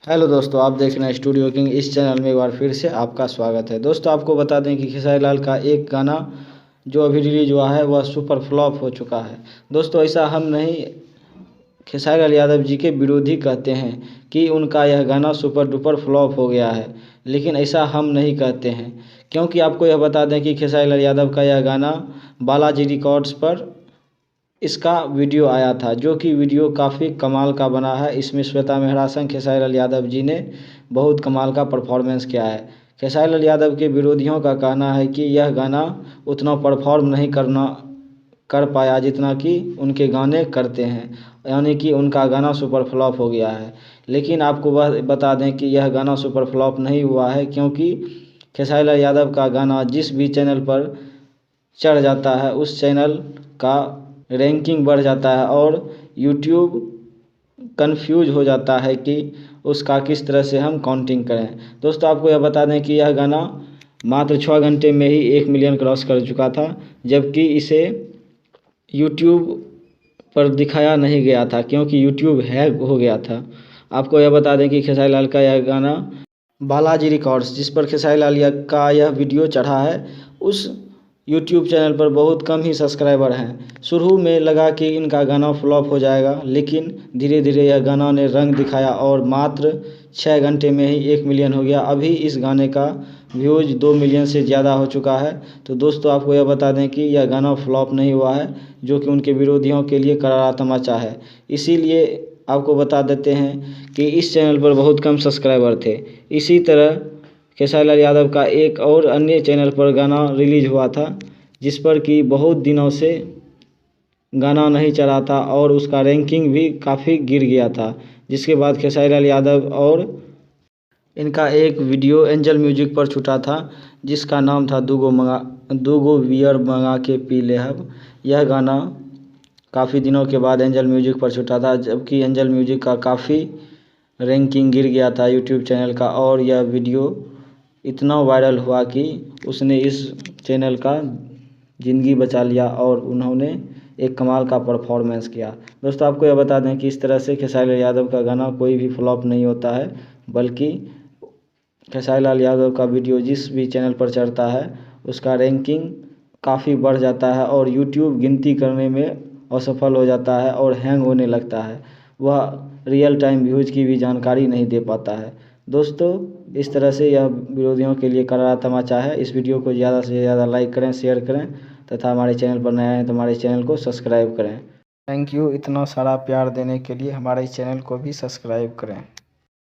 Hello दोस्तों, आप देख रहे हैं स्टूडियो किंग। इस चैनल में एक बार फिर से आपका स्वागत है। दोस्तों, आपको बता दें कि खेसारी लाल का एक गाना जो अभी रिलीज हुआ है वह सुपर फ्लॉप हो चुका है। दोस्तों, ऐसा हम नहीं, खेसारी लाल यादव जी के विरोधी कहते हैं कि उनका यह गाना सुपर डुपर फ्लॉप हो गया है, लेकिन ऐसा हम नहीं कहते हैं, क्योंकि आपको यह बता दें कि खेसारी लाल यादव का यह गाना बालाजी रिकॉर्ड्स पर इसका वीडियो आया था, जो कि वीडियो काफ़ी कमाल का बना है। इसमें श्वेता मेहरा संग खेसारी लाल यादव जी ने बहुत कमाल का परफॉर्मेंस किया है। खेसारी लाल यादव के विरोधियों का कहना है कि यह गाना उतना परफॉर्म नहीं कर पाया जितना कि उनके गाने करते हैं, यानी कि उनका गाना सुपर फ्लॉप हो गया है। लेकिन आपको वह बता दें कि यह गाना सुपर फ्लॉप नहीं हुआ है, क्योंकि खेसारी लाल यादव का गाना जिस भी चैनल पर चढ़ जाता है उस चैनल का रैंकिंग बढ़ जाता है और यूट्यूब कंफ्यूज हो जाता है कि उसका किस तरह से हम काउंटिंग करें। दोस्तों, आपको यह बता दें कि यह गाना मात्र 6 घंटे में ही 1 मिलियन क्रॉस कर चुका था, जबकि इसे यूट्यूब पर दिखाया नहीं गया था क्योंकि यूट्यूब हैक हो गया था। आपको यह बता दें कि खेसारी लाल का यह गाना बालाजी रिकॉर्ड्स, जिस पर खेसारी लाल का यह वीडियो चढ़ा है, उस यूट्यूब चैनल पर बहुत कम ही सब्सक्राइबर हैं। शुरू में लगा कि इनका गाना फ्लॉप हो जाएगा, लेकिन धीरे धीरे यह गाना ने रंग दिखाया और मात्र 6 घंटे में ही 1 मिलियन हो गया। अभी इस गाने का व्यूज़ 2 मिलियन से ज़्यादा हो चुका है। तो दोस्तों, आपको यह बता दें कि यह गाना फ्लॉप नहीं हुआ है, जो कि उनके विरोधियों के लिए करारा तमाचा है। इसीलिए आपको बता देते हैं कि इस चैनल पर बहुत कम सब्सक्राइबर थे। इसी तरह खेसारी लाल यादव का एक और अन्य चैनल पर गाना रिलीज हुआ था, जिस पर कि बहुत दिनों से गाना नहीं चला था और उसका रैंकिंग भी काफ़ी गिर गया था। जिसके बाद खेसारी लाल यादव और इनका एक वीडियो एंजल म्यूजिक पर छूटा था, जिसका नाम था दूगो बियर मंगा के पी ले हब। यह गाना काफ़ी दिनों के बाद एंजल म्यूजिक पर छूटा था, जबकि एंजल म्यूजिक का काफ़ी रैंकिंग गिर गया था यूट्यूब चैनल का, और यह वीडियो इतना वायरल हुआ कि उसने इस चैनल का ज़िंदगी बचा लिया और उन्होंने एक कमाल का परफॉर्मेंस किया। दोस्तों, आपको यह बता दें कि इस तरह से खेसारी लाल यादव का गाना कोई भी फ्लॉप नहीं होता है, बल्कि खेसारी लाल यादव का वीडियो जिस भी चैनल पर चढ़ता है उसका रैंकिंग काफ़ी बढ़ जाता है और यूट्यूब गिनती करने में असफल हो जाता है और हैंग होने लगता है। वह रियल टाइम व्यूज़ की भी जानकारी नहीं दे पाता है। दोस्तों, इस तरह से यह विरोधियों के लिए करारा तमाचा है। इस वीडियो को ज़्यादा से ज़्यादा लाइक करें, शेयर करें तथा हमारे चैनल पर नए हैं तो हमारे चैनल को सब्सक्राइब करें। थैंक यू इतना सारा प्यार देने के लिए। हमारे चैनल को भी सब्सक्राइब करें।